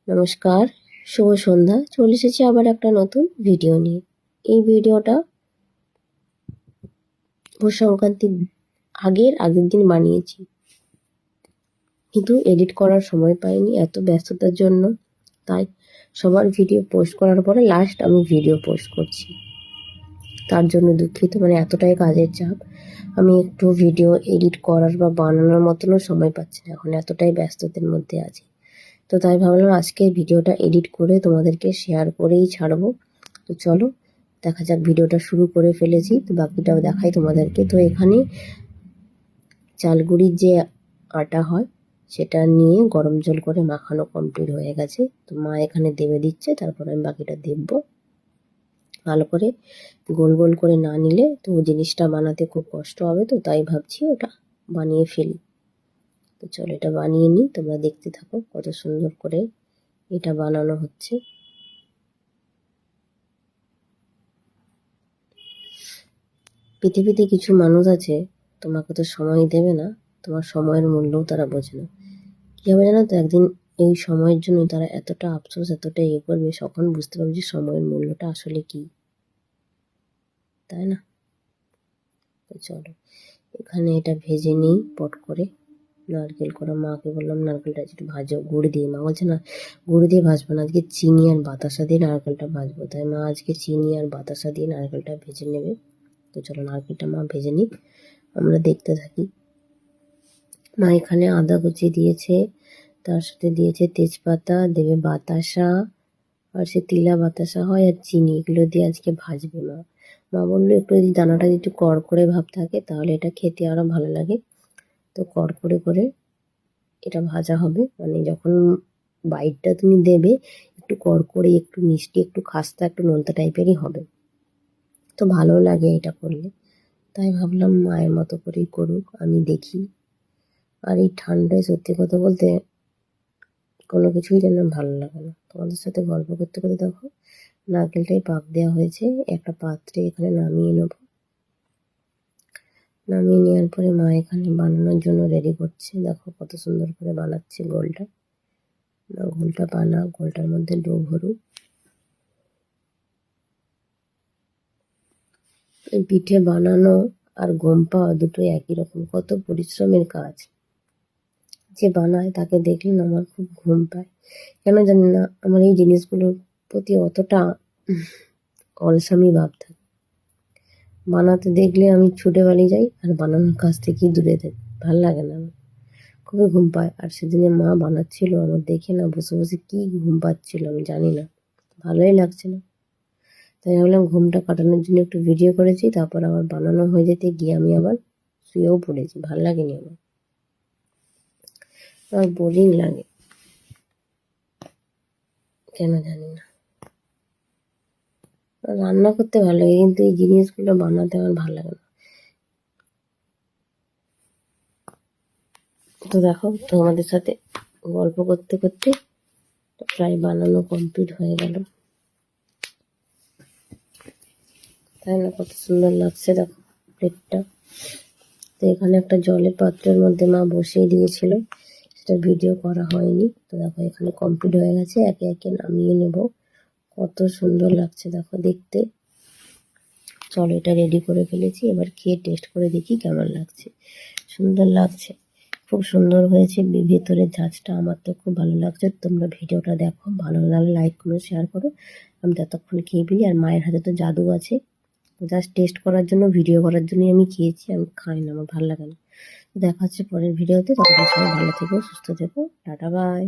নমস্কার, শুভ সন্ধ্যা। চলে এসেছি আবার একটা নতুন ভিডিও নিয়ে। এই ভিডিওটা পৌষ সংক্রান্তির আগের দিন বানিয়েছি, কিন্তু এডিট করার সময় পাইনি এত ব্যস্ততার জন্য। তাই সবার ভিডিও পোস্ট করার পরে লাস্ট আমি ভিডিও পোস্ট করছি, তার জন্য দুঃখিত। এতটাই কাজের চাপ, আমি একটু ভিডিও এডিট করার বা বানানোর মতনও সময় পাচ্ছি না, এখন এতটাই ব্যস্ততার মধ্যে আছি। তো তাই ভাবলাম আজকে ভিডিওটা এডিট করে তোমাদেরকে শেয়ার করেই ছাড়বো। তো চলো দেখা যাক, ভিডিওটা শুরু করে ফেলেছি, তো বাকিটাও দেখাই তোমাদেরকে। তো এখানে চালগুড়ির যে আটা হয় সেটা নিয়ে গরম জল করে মাখানো কমপ্লিট হয়ে গেছে। তো মা এখানে দেবে দিচ্ছে, তারপর আমি বাকিটা দেবো। ভালো করে গোল গোল করে না নিলে তো জিনিসটা বানাতে খুব কষ্ট হবে, তো তাই ভাবছি ওটা বানিয়ে ফেলি। তো চলো এটা বানিয়ে নিই, তোমরা দেখতে থাকো কত সুন্দর করে এটা বানানো হচ্ছে। পৃথিবীতে কিছু মানুষ আছে, তোমাকে তো সময় দেবে না, তোমার সময়ের মূল্যও তারা বোঝে না। কী হবে জানো তো, একদিন এই সময়ের জন্য তারা এতটা আফসোস, এতটা করবে, তখন বুঝতে পারবে যে সময়ের মূল্যটা আসলে কি, তাই না? তো চলো এখানে এটা ভেজে নিই পট করে। নারকেল করা, মাকে বললাম নারকেলটা একটু ভাজো গুড় দিয়ে। মা বলছে না, গুড় দিয়ে ভাজবো না, আজকে চিনি আর বাতাসা দিয়ে নারকেলটা ভাজবো। তাই মা আজকে চিনি আর বাতাসা দিয়ে নারকেলটা ভেজে নেবে। তো চলো নারকেলটা মা ভেজে নিই, আমরা দেখতে থাকি। মা এখানে আদা কুচি দিয়েছে, তার সাথে দিয়েছে তেজপাতা, দেবে বাতাসা, আর সে তিলা বাতাসা হয়, আর চিনি, এগুলো দিয়ে আজকে ভাজবে মা। মা বললো একটু যদি দানাটা একটু কড়কড়ে ভাব থাকে তাহলে এটা খেতে আরো ভালো লাগে। তো কড়কড়ে করে এটা ভাজা হবে, যখন বাইটটা তুমি দেবে একটু কড়কড়ে, একটু মিষ্টি, একটু খাস্তা, একটু নোনতা টাইপেরই হবে, তো ভালো লাগে এটা করলে। তাই ভাবলাম মায়ের মতো করেই করুক, আমি দেখি। আর এই ঠান্ডায় সত্যি কথা বলতে কোনো কিছুই যেন ভালো লাগে না। তোমাদের সাথে গল্প করতে করতে দেখো নারকেলটাই পাক দেওয়া হয়েছে, একটা পাত্রে এখানে নামিয়ে নেব। নামিয়ে নেওয়ার পরে মা এখানে বানানোর জন্য রেডি করছে, দেখো কত সুন্দর করে বানাচ্ছে গোলটা। গোলটা বানা, গোলটার মধ্যে ডো ভরুক। এই পিঠে বানানো আর ঘুম পাওয়া দুটোই একই রকম, কত পরিশ্রমের কাজ। যে বানায় তাকে দেখলে না আমার খুব ঘুম পায়, কেন জানি না, আমার এই জিনিসগুলোর প্রতি অতটা অলসামি ভাব থাকে। বানাতে দেখলে আমি ছুটে পালিয়ে যাই, আর বানানোর কাছ থেকেই দূরে থাকি, ভাল লাগে না আমার, খুবই ঘুম পায়। আর সেদিনে মা বানাচ্ছিল, আমার দেখে না বসে বসে কি ঘুম পাচ্ছিল আমি জানি না, ভালোই লাগছে না। তাই ভাবলাম ঘুমটা কাটানোর জন্য একটু ভিডিও করেছি, তারপর আবার বানানো হয়ে যেতে গিয়ে আমি আবার শুয়েও পড়েছি, ভাল লাগেনি আমার বোরিং লাগে, কেন জানি না। রান্না করতে ভালো লাগে, কিন্তু এই জিনিসগুলো বানাতে আমার ভালো লাগে না। তো দেখো তোমাদের সাথে গল্প করতে করতে প্রায় বানানো কমপ্লিট হয়ে গেল, তাই না? কত সুন্দর লাগছে দেখো প্লেটটা। তো এখানে একটা জলের পাত্রের মধ্যে মা বসিয়ে দিয়েছিল, সেটা ভিডিও করা হয়নি। তো দেখো এখানে কমপ্লিট হয়ে গেছে, একে একে নামিয়ে নেব। কত সুন্দর লাগছে দেখো দেখতে। চলো এটা রেডি করে ফেলেছি, এবার খেয়ে টেস্ট করে দেখি কেমন লাগছে। সুন্দর লাগছে, খুব সুন্দর হয়েছে ভেতরের ঝাঁঝটা, আমার তো খুব ভালো লাগছে। তোমরা ভিডিওটা দেখো, ভালো লাগলে লাইক করো, শেয়ার করো। আমি ততক্ষণ খেয়ে ফেলি, আর মায়ের হাতে তো জাদু আছে, জাস্ট টেস্ট করার জন্য, ভিডিও করার জন্যই আমি খেয়েছি, আমি খাই না, আমার ভালো লাগে না। দেখা হচ্ছে পরের ভিডিওতে, ততক্ষণ সবাই ভালো থেকো, সুস্থ থেকো, টাটা বাই।